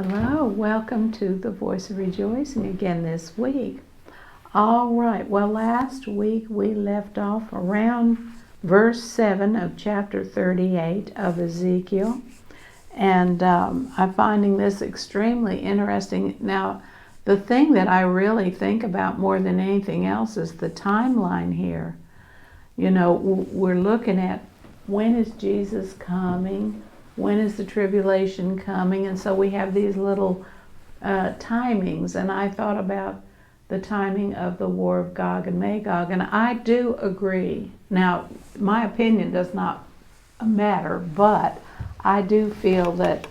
Hello, welcome to the Voice of Rejoicing again this week. All right, well, last week we left off around verse 7 of chapter 38 of Ezekiel, and I'm finding this extremely interesting. Now, the thing that I really think about more than anything else is the timeline here. You know, we're looking at when is Jesus coming? When is the tribulation coming? And so we have these little timings, and I thought about the timing of the war of Gog and Magog, and I do agree. Now, my opinion does not matter, but I do feel that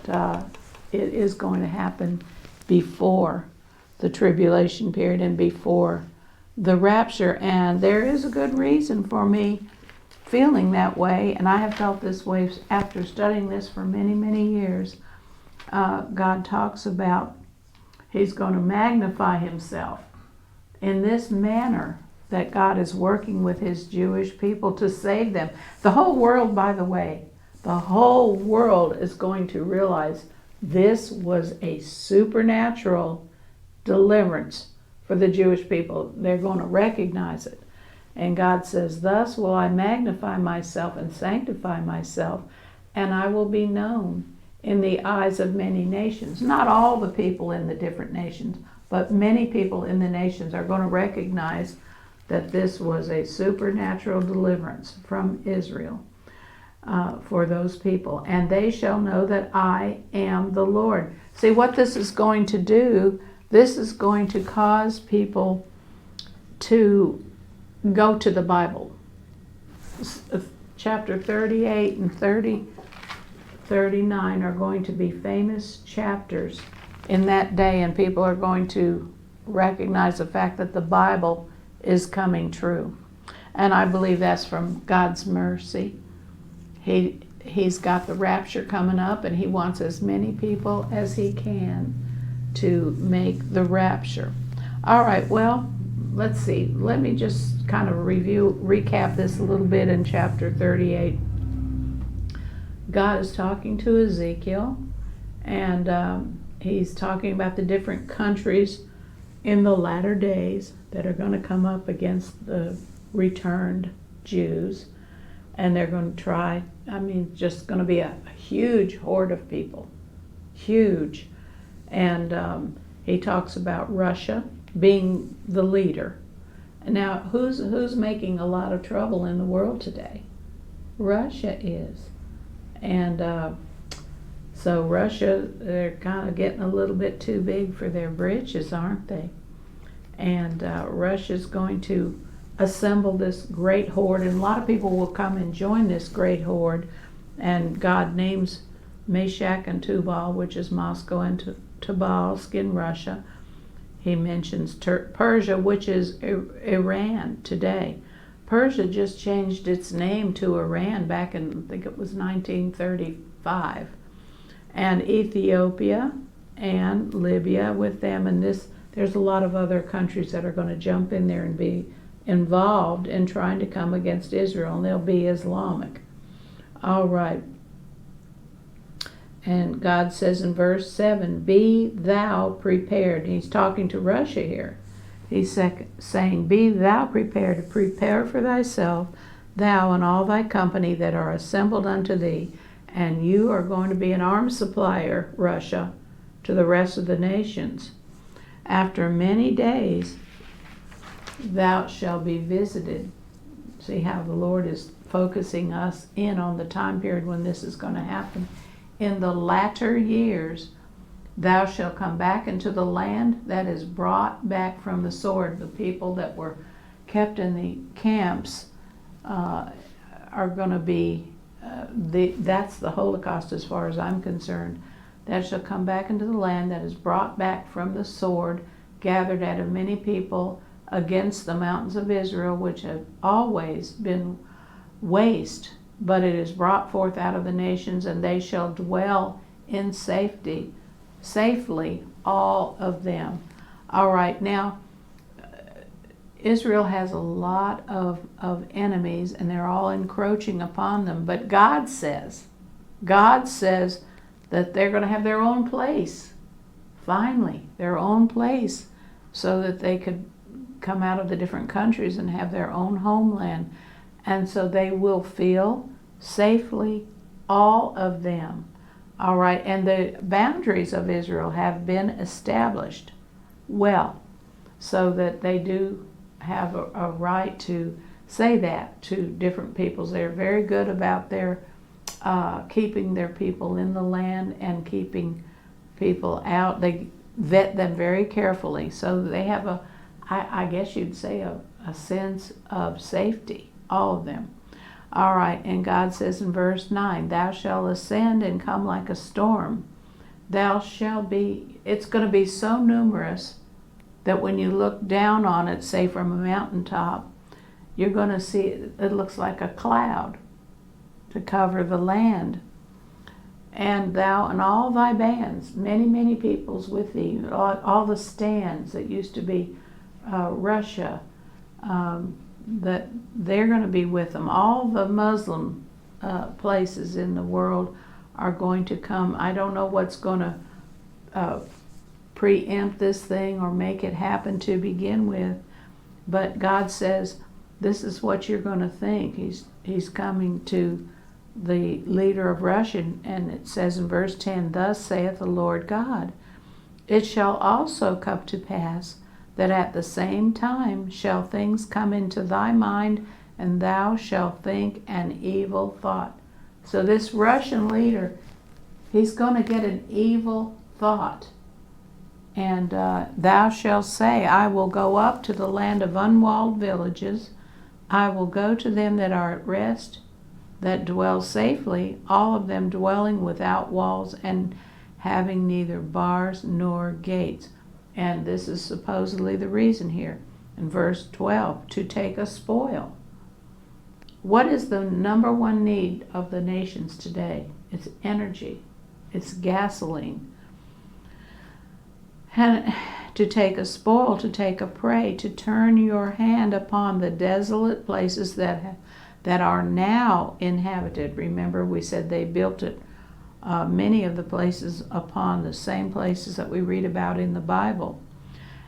it is going to happen before the tribulation period and before the rapture, and there is a good reason for me feeling that way, and I have felt this way after studying this for many, many years. God talks about He's going to magnify Himself in this manner that God is working with His Jewish people to save them. The whole world, by the way, the whole world is going to realize this was a supernatural deliverance for the Jewish people. They're going to recognize it. And God says, "Thus will I magnify myself and sanctify myself, and I will be known in the eyes of many nations." Not all the people in the different nations, but many people in the nations are going to recognize that this was a supernatural deliverance from Israel for those people. "And they shall know that I am the Lord." See, what this is going to do, this is going to cause people to go to the Bible. Chapter 38 and 39 are going to be famous chapters in that day, and people are going to recognize the fact that the Bible is coming true. And I believe that's from God's mercy. He's got the rapture coming up, and He wants as many people as He can to make the rapture. All right, well, let's see. Let me just kind of recap this a little bit in chapter 38. God is talking to Ezekiel, and He's talking about the different countries in the latter days that are going to come up against the returned Jews. And they're going to try, just going to be a huge horde of people. Huge. And He talks about Russia being the leader. Now, who's making a lot of trouble in the world today? Russia is. And so Russia, they're kind of getting a little bit too big for their britches, aren't they? And Russia's going to assemble this great horde, and a lot of people will come and join this great horde. And God names Meshach and Tubal, which is Moscow, and Tobolsk in Russia. He mentions Persia, which is Iran today. Persia just changed its name to Iran back in, I think it was 1935. And Ethiopia and Libya with them. And there's a lot of other countries that are going to jump in there and be involved in trying to come against Israel, and they'll be Islamic. All right. And God says in verse 7, "Be thou prepared." And He's talking to Russia here. He's saying, "Be thou prepared to prepare for thyself, thou and all thy company that are assembled unto thee." And you are going to be an arms supplier, Russia, to the rest of the nations. "After many days thou shalt be visited." See how the Lord is focusing us in on the time period when this is going to happen. "In the latter years thou shalt come back into the land that is brought back from the sword." The people that were kept in the camps are going to be, that's the Holocaust as far as I'm concerned. "Thou shalt come back into the land that is brought back from the sword, gathered out of many people against the mountains of Israel, which have always been waste. But it is brought forth out of the nations, and they shall dwell in safely, all of them." All right, now, Israel has a lot of enemies, and they're all encroaching upon them. But God says that they're going to have their own place. finally their own place so that they could come out of the different countries and have their own homeland. And so they will feel safely, all of them. All right, and the boundaries of Israel have been established well, so that they do have a right to say that to different peoples. They're very good about their keeping their people in the land and keeping people out. They vet them very carefully, so they have I guess you'd say a sense of safety, all of them. All right, and God says in verse 9, thou shalt ascend and come like a storm. Thou shalt be, it's going to be so numerous that when you look down on it, say from a mountaintop, you're going to see it looks like a cloud to cover the land. And thou and all thy bands, many, many peoples with thee, all the stands that used to be Russia, that they're going to be with them. All the Muslim places in the world are going to come. I don't know what's going to preempt this thing or make it happen to begin with, but God says this is what you're going to think. He's coming to the leader of Russia, and it says in verse 10, thus saith the Lord God, it shall also come to pass that at the same time shall things come into thy mind, and thou shalt think an evil thought. So this Russian leader, he's going to get an evil thought. And thou shalt say, I will go up to the land of unwalled villages. I will go to them that are at rest, that dwell safely, all of them dwelling without walls and having neither bars nor gates. And this is supposedly the reason here. In verse 12, to take a spoil. What is the number one need of the nations today? It's energy. It's gasoline. And to take a spoil, to take a prey, to turn your hand upon the desolate places that are now inhabited. Remember, we said they built it, many of the places upon the same places that we read about in the Bible.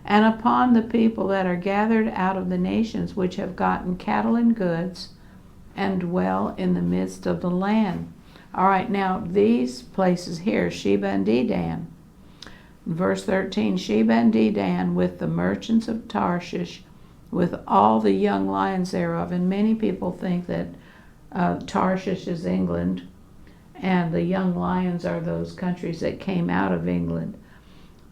And upon the people that are gathered out of the nations which have gotten cattle and goods and dwell in the midst of the land. All right, now these places here, Sheba and Dedan. Verse 13, Sheba and Dedan with the merchants of Tarshish, with all the young lions thereof. And many people think that Tarshish is England, and the young lions are those countries that came out of England.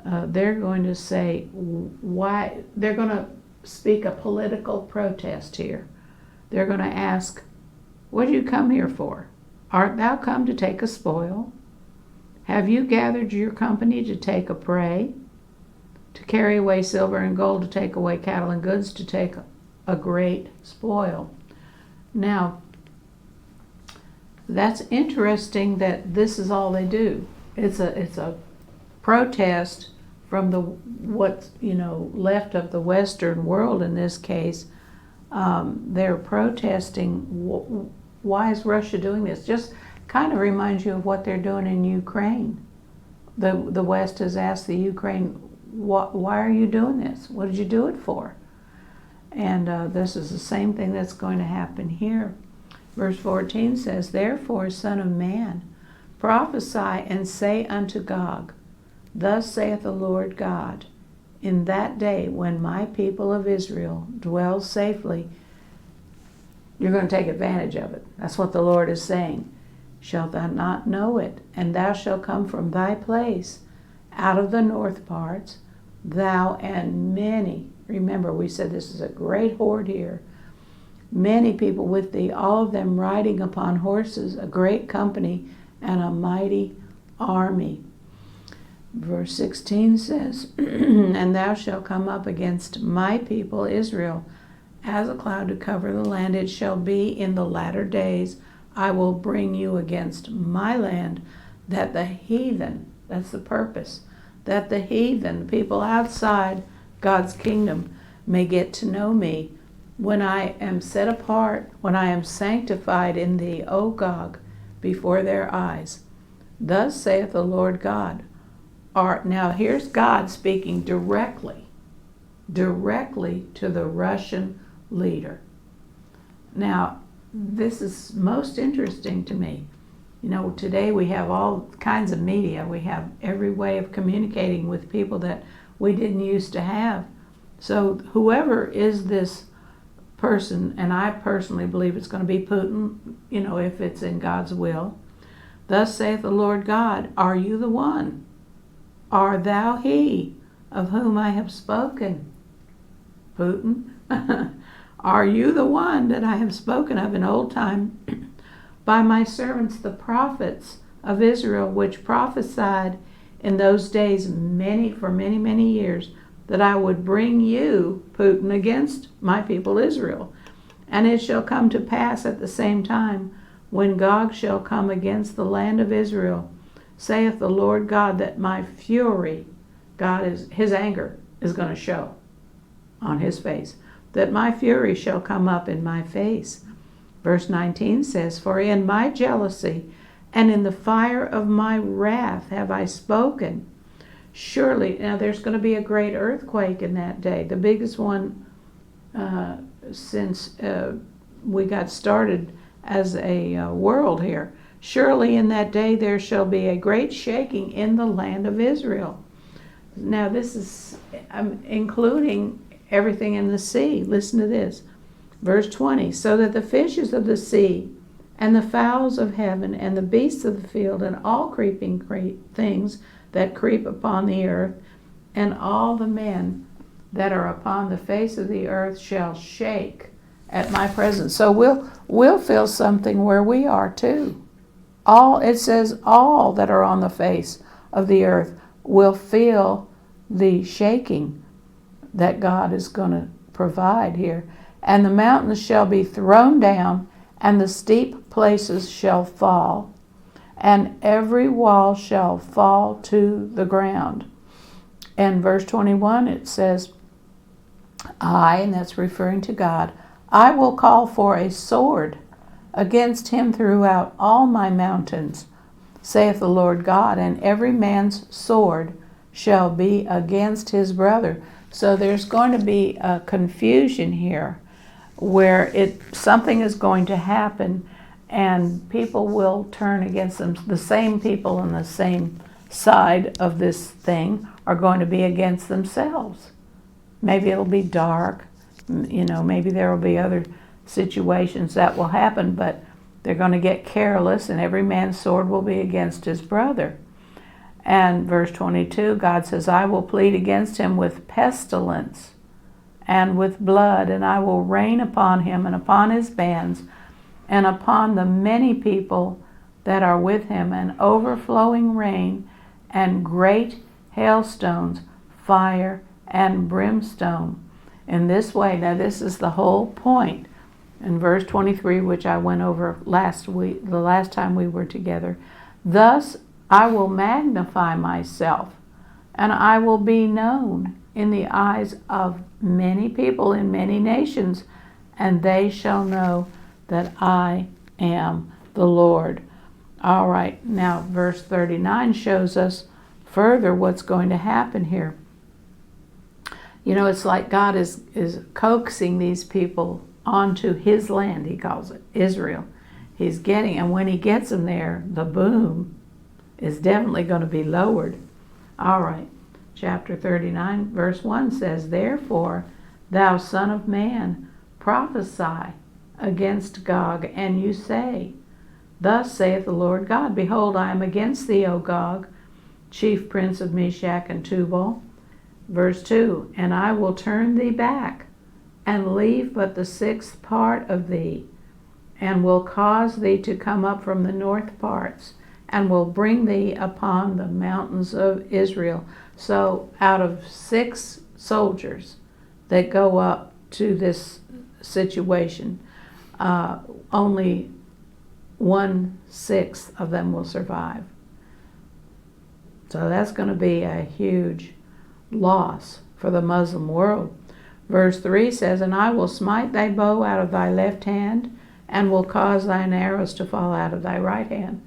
They're going to say why. They're going to speak a political protest here. They're going to ask, what did you come here for? Art thou come to take a spoil? Have you gathered your company to take a prey, to carry away silver and gold, to take away cattle and goods, to take a great spoil? Now, that's interesting that this is all they do. It's a protest from the what's left of the Western world in this case. They're protesting. Why is Russia doing this? Just kind of reminds you of what they're doing in Ukraine. The West has asked the Ukraine, why are you doing this? What did you do it for? And this is the same thing that's going to happen here. Verse 14 says, therefore, Son of man, prophesy and say unto Gog, thus saith the Lord God, in that day when my people of Israel dwell safely, you're going to take advantage of it. That's what the Lord is saying. Shalt thou not know it? And thou shalt come from thy place out of the north parts, thou and many. Remember, we said this is a great horde here. Many people with thee, all of them riding upon horses, a great company and a mighty army. Verse 16 says, and thou shalt come up against my people Israel as a cloud to cover the land. It shall be in the latter days, I will bring you against my land, that the heathen, that's the purpose, that the heathen, people outside God's kingdom, may get to know me when I am set apart, when I am sanctified in thee, O Gog, before their eyes. Thus saith the Lord God, are, now here's God speaking directly to the Russian leader. Now, this is most interesting to me. You know, today we have all kinds of media. We have every way of communicating with people that we didn't used to have. So whoever is this person, and I personally believe it's going to be Putin, you know, if it's in God's will. Thus saith the Lord God, are you the one? Art thou he of whom I have spoken? Putin, are you the one that I have spoken of in old time by my servants the prophets of Israel, which prophesied in those days for many years, that I would bring you, Putin, against my people Israel? And it shall come to pass at the same time, when Gog shall come against the land of Israel, saith the Lord God, that my fury, his anger is going to show on his face, that my fury shall come up in my face. Verse 19 says, for in my jealousy and in the fire of my wrath have I spoken. Surely, now there's going to be a great earthquake in that day, the biggest one since we got started as a world here. Surely in that day there shall be a great shaking in the land of Israel. Now this is including everything in the sea. Listen to this. Verse 20, so that the fishes of the sea and the fowls of heaven and the beasts of the field and all creeping things that creep upon the earth and all the men that are upon the face of the earth shall shake at my presence. So we'll feel something where we are too. It says all that are on the face of the earth will feel the shaking that God is going to provide here. And the mountains shall be thrown down, and the steep places shall fall, and every wall shall fall to the ground. And verse 21, it says, and that's referring to God, I will call for a sword against him throughout all my mountains, saith the Lord God, and every man's sword shall be against his brother. So there's going to be a confusion here where something is going to happen and people will turn against them. The same people on the same side of this thing are going to be against themselves. Maybe it'll be dark, maybe there will be other situations that will happen, but they're going to get careless and every man's sword will be against his brother. And verse 22, God says, I will plead against him with pestilence and with blood, and I will rain upon him and upon his bands and upon the many people that are with him, an overflowing rain and great hailstones, fire and brimstone. In this way, now this is the whole point. In verse 23, which I went over the last time we were together, thus I will magnify myself, and I will be known in the eyes of many people in many nations, and they shall know that I am the Lord. All right, now verse 39 shows us further what's going to happen here. It's like God is coaxing these people onto his land, he calls it, Israel. And when he gets them there, the boom is definitely going to be lowered. All right, chapter 39, verse 1 says, therefore, thou son of man, prophesy against Gog, and you say, thus saith the Lord God, behold, I am against thee, O Gog, chief prince of Meshach and Tubal. Verse 2, and I will turn thee back, and leave but the sixth part of thee, and will cause thee to come up from the north parts, and will bring thee upon the mountains of Israel. So out of 6 soldiers that go up to this situation, only 1/6 of them will survive. So that's going to be a huge loss for the Muslim world. Verse 3 says, and I will smite thy bow out of thy left hand, and will cause thine arrows to fall out of thy right hand.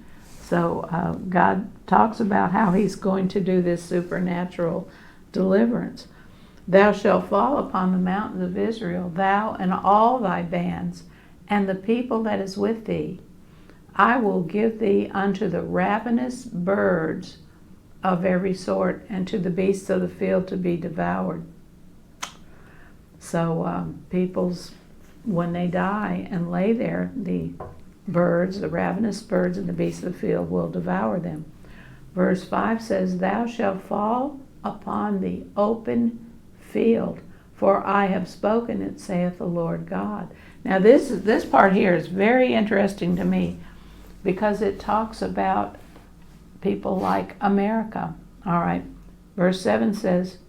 So God talks about how he's going to do this supernatural deliverance. Thou shalt fall upon the mountains of Israel, thou and all thy bands, and the people that is with thee. I will give thee unto the ravenous birds of every sort, and to the beasts of the field to be devoured. So people's, when they die and lay there, the birds, the ravenous birds and the beasts of the field will devour them. Verse 5 says, Thou shalt fall upon the open field, for I have spoken it, saith the Lord God. Now this part here is very interesting to me, because it talks about people like America. All right, verse 7 says,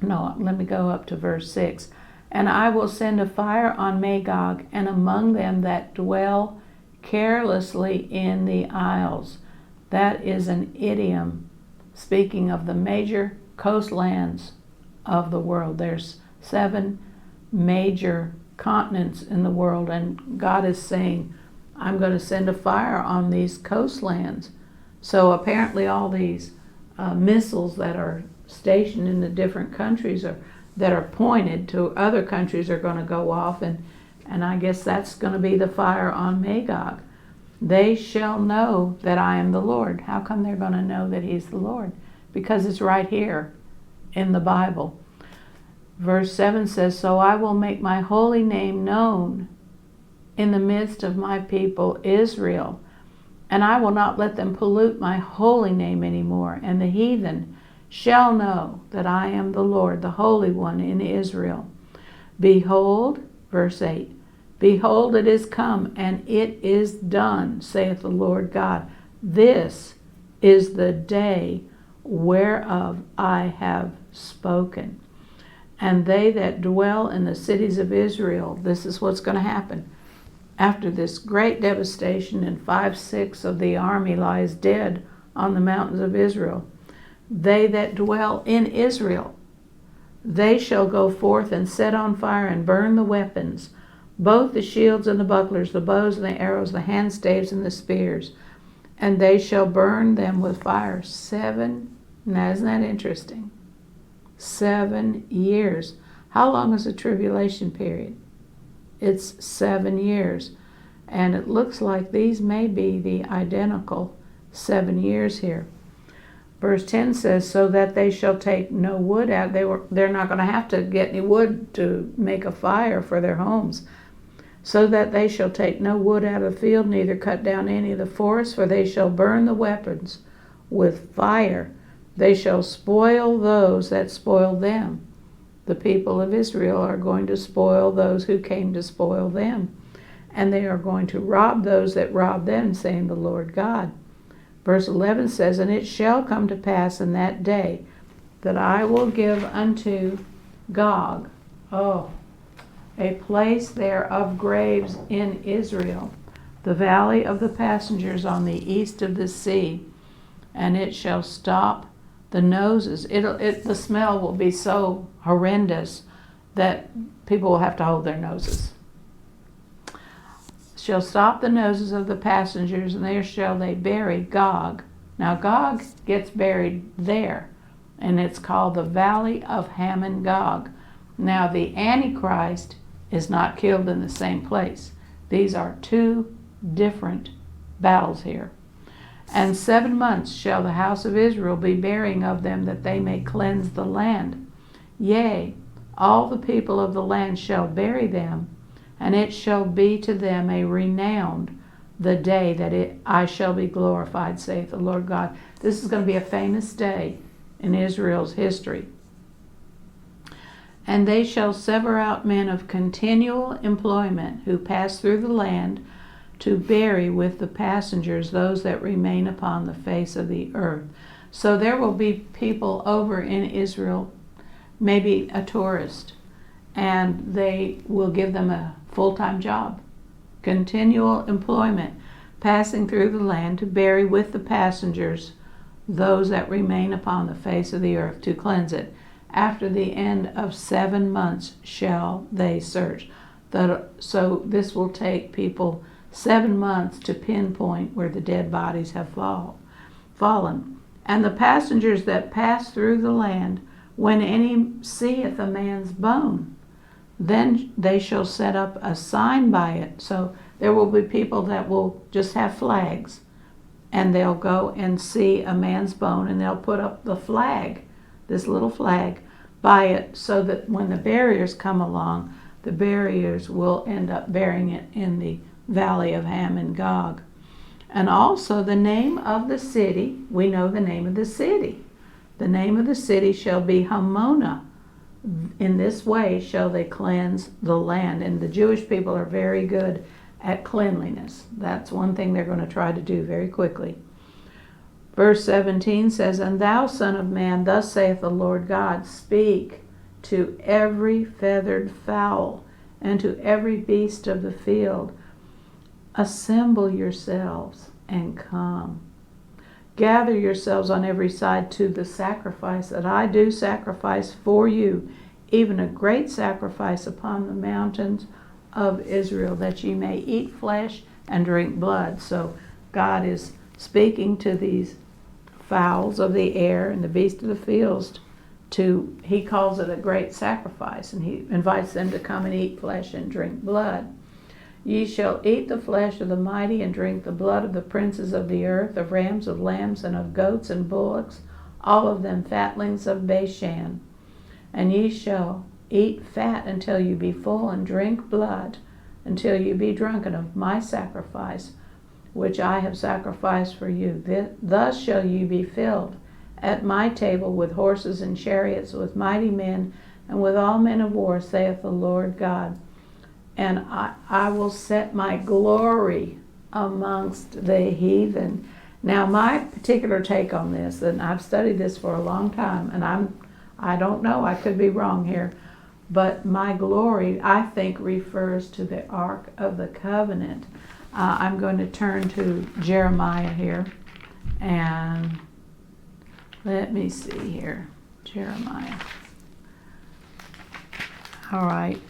no, let me go up to verse 6. And I will send a fire on Magog, and among them that dwell carelessly in the isles. That is an idiom speaking of the major coastlands of the world. There's 7 major continents in the world, and God is saying, I'm going to send a fire on these coastlands. So apparently all these missiles that are stationed in the different countries that are pointed to other countries are going to go off, and I guess that's going to be the fire on Magog. They shall know that I am the Lord. How come they're going to know that he's the Lord? Because it's right here in the Bible. Verse 7 says, So I will make my holy name known in the midst of my people Israel, and I will not let them pollute my holy name anymore, and the heathen shall know that I am the Lord, the Holy One in Israel. Behold, verse 8, Behold, it is come, and it is done, saith the Lord God. This is the day whereof I have spoken. And they that dwell in the cities of Israel, this is what's going to happen. After this great devastation, and 5/6 of the army lies dead on the mountains of Israel, they that dwell in Israel, they shall go forth and set on fire and burn the weapons, both the shields and the bucklers, the bows and the arrows, the handstaves and the spears, and they shall burn them with fire 7. Now, isn't that interesting? 7 years. How long is the tribulation period? It's 7 years. And it looks like these may be the identical 7 years here. Verse 10 says, So that they shall take no wood out. They're not going to have to get any wood to make a fire for their homes. So that they shall take no wood out of the field, neither cut down any of the forest, for they shall burn the weapons with fire. They shall spoil those that spoil them. The people of Israel are going to spoil those who came to spoil them. And they are going to rob those that rob them, saying the Lord God. Verse 11 says, And it shall come to pass in that day that I will give unto Gog, a place there of graves in Israel, the valley of the passengers on the east of the sea, and it shall stop the noses. The smell will be so horrendous that people will have to hold their noses. Shall stop the noses of the passengers, and there shall they bury Gog. Now Gog gets buried there, and it's called the Valley of Hamon Gog. Now the Antichrist is not killed in the same place. These are 2 different battles here. And 7 months shall the house of Israel be burying of them, that they may cleanse the land. Yea, all the people of the land shall bury them, and it shall be to them a renowned the day that I shall be glorified, saith the Lord God. This is going to be a famous day in Israel's history. And they shall sever out men of continual employment, who pass through the land, to bury with the passengers those that remain upon the face of the earth. So there will be people over in Israel, maybe a tourist, and they will give them a full-time job. Continual employment, passing through the land to bury with the passengers those that remain upon the face of the earth, to cleanse it. After the end of 7 months shall they search. So this will take people 7 months to pinpoint where the dead bodies have fallen. And the passengers that pass through the land, when any seeth a man's bone, then they shall set up a sign by it. So there will be people that will just have flags, and they'll go and see a man's bone, and they'll put up the flag, this little flag, by it, so that when the barriers come along, the barriers will end up burying it in the valley of Ham and Gog. And also the name of the city, we know the name of the city. The name of the city shall be Hamona. In this way shall they cleanse the land. And the Jewish people are very good at cleanliness. That's one thing they're going to try to do very quickly. Verse 17 says, And thou, son of man, thus saith the Lord God, speak to every feathered fowl and to every beast of the field, assemble yourselves and come. Gather yourselves on every side to the sacrifice that I do sacrifice for you, even a great sacrifice upon the mountains of Israel, that ye may eat flesh and drink blood. So God is speaking to these fowls of the air and the beasts of the fields. He calls it a great sacrifice, and he invites them to come and eat flesh and drink blood. Ye shall eat the flesh of the mighty and drink the blood of the princes of the earth, of rams, of lambs, and of goats and bullocks, all of them fatlings of Bashan. And ye shall eat fat until you be full, and drink blood until you be drunken of my sacrifice, which I have sacrificed for you. Thus shall you be filled at my table with horses and chariots, with mighty men, and with all men of war, saith the Lord God. And I will set my glory amongst the heathen. Now, my particular take on this, and I've studied this for a long time, and I don't know, I could be wrong here, but my glory, I think, refers to the Ark of the Covenant. I'm going to turn to Jeremiah here, and let me see here. Jeremiah. All right.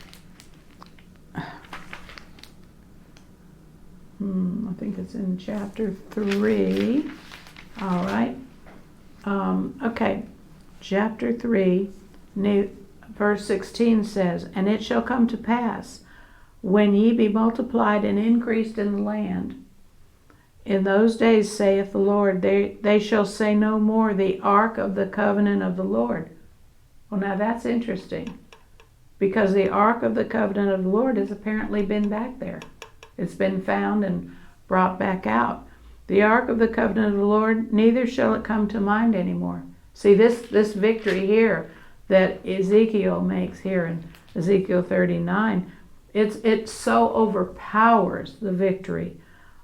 I think it's in chapter 3. All right. Okay. Chapter 3, verse 16 says, And it shall come to pass, when ye be multiplied and increased in the land, in those days, saith the Lord, they shall say no more, the ark of the covenant of the Lord. Well, now that's interesting, because the ark of the covenant of the Lord has apparently been back there. It's been found and brought back out. The ark of the covenant of the Lord, neither shall it come to mind anymore. See, this victory here that Ezekiel makes here in Ezekiel 39, it so overpowers the victory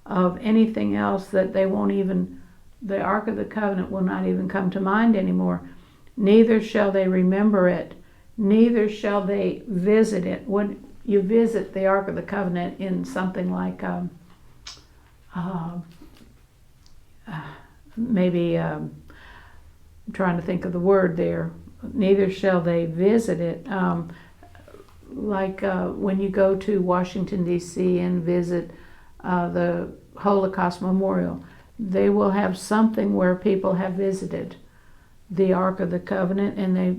of anything else that they won't even, the Ark of the Covenant will not even come to mind anymore. Neither shall they remember it, neither shall they visit it. When you visit the Ark of the Covenant in something like maybe I'm trying to think of the word there. Neither shall they visit it. Like when you go to Washington, D.C. and visit the Holocaust Memorial, they will have something where people have visited the Ark of the Covenant, and they,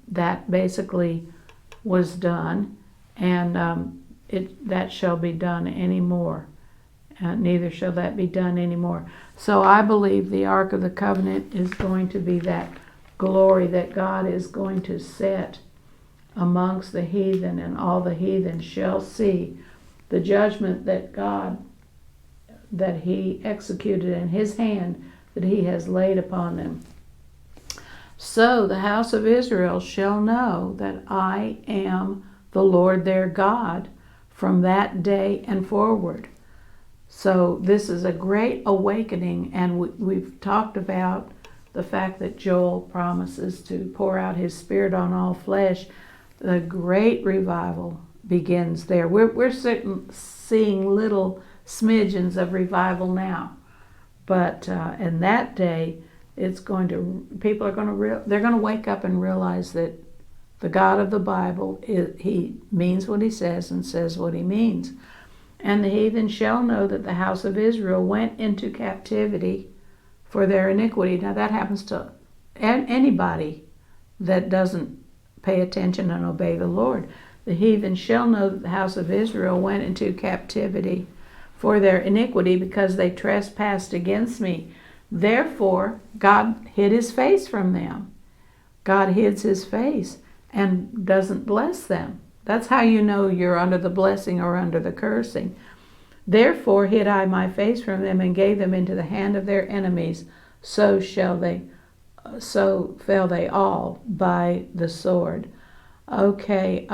that basically was done, and that shall be done anymore. Neither shall that be done anymore. So I believe the Ark of the Covenant is going to be that glory that God is going to set amongst the heathen, and all the heathen shall see the judgment that God, that he executed in his hand, that he has laid upon them. So the house of Israel shall know that I am the Lord their God from that day and forward. So this is a great awakening, and we've talked about the fact that Joel promises to pour out his Spirit on all flesh. The great revival begins there. We're seeing little smidgens of revival now, but in that day, people are going to wake up and realize that the God of the Bible, he means what he says and says what he means. And the heathen shall know that the house of Israel went into captivity for their iniquity. Now that happens to anybody that doesn't pay attention and obey the Lord. The heathen shall know that the house of Israel went into captivity for their iniquity, because they trespassed against me. Therefore, God hid his face from them. God hides his face and doesn't bless them. That's how you know you're under the blessing or under the cursing. Therefore hid I my face from them and gave them into the hand of their enemies. So fell they all by the sword. Okay,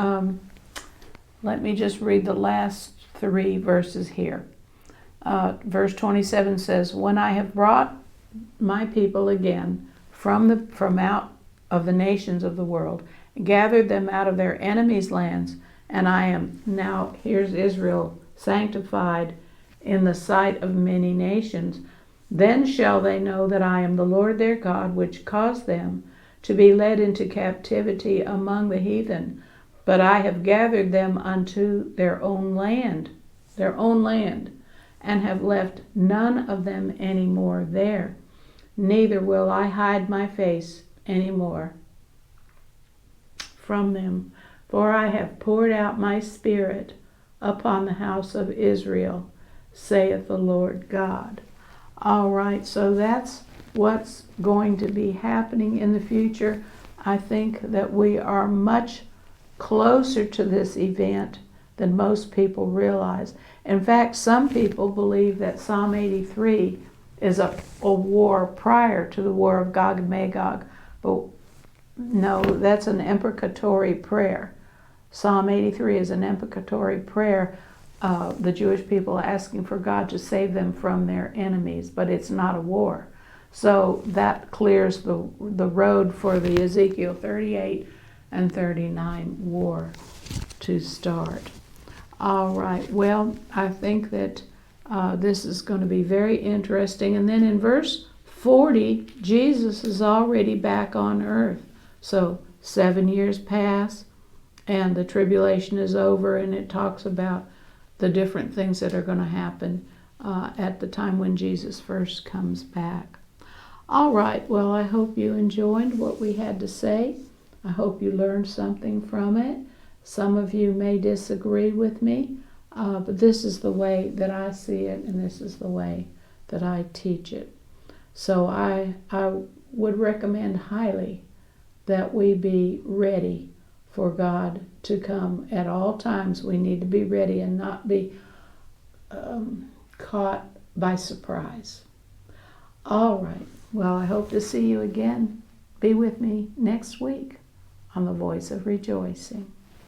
let me just read the last 3 verses here. Verse 27 says, when I have brought my people again from out of the nations of the world, gathered them out of their enemies' lands, and I am now, here's Israel, sanctified in the sight of many nations, then shall they know that I am the Lord their God, which caused them to be led into captivity among the heathen. But I have gathered them unto their own land, and have left none of them any more there. Neither will I hide my face any more from them, for I have poured out my spirit upon the house of Israel, saith the Lord God. All right, so that's what's going to be happening in the future. I think that we are much closer to this event than most people realize. In fact, some people believe that Psalm 83 is a war prior to the war of Gog and Magog. But no, that's an imprecatory prayer. Psalm 83 is an imprecatory prayer. The Jewish people asking for God to save them from their enemies, but it's not a war. So that clears the road for the Ezekiel 38 and 39 war to start. All right, well, I think that this is going to be very interesting. And then in verse 40, Jesus is already back on earth. So 7 years pass, and the tribulation is over, and it talks about the different things that are going to happen at the time when Jesus first comes back. All right, well, I hope you enjoyed what we had to say. I hope you learned something from it. Some of you may disagree with me, but this is the way that I see it, and this is the way that I teach it. So I would recommend highly that we be ready for God to come at all times. We need to be ready and not be caught by surprise. All right. Well, I hope to see you again. Be with me next week on the Voice of Rejoicing.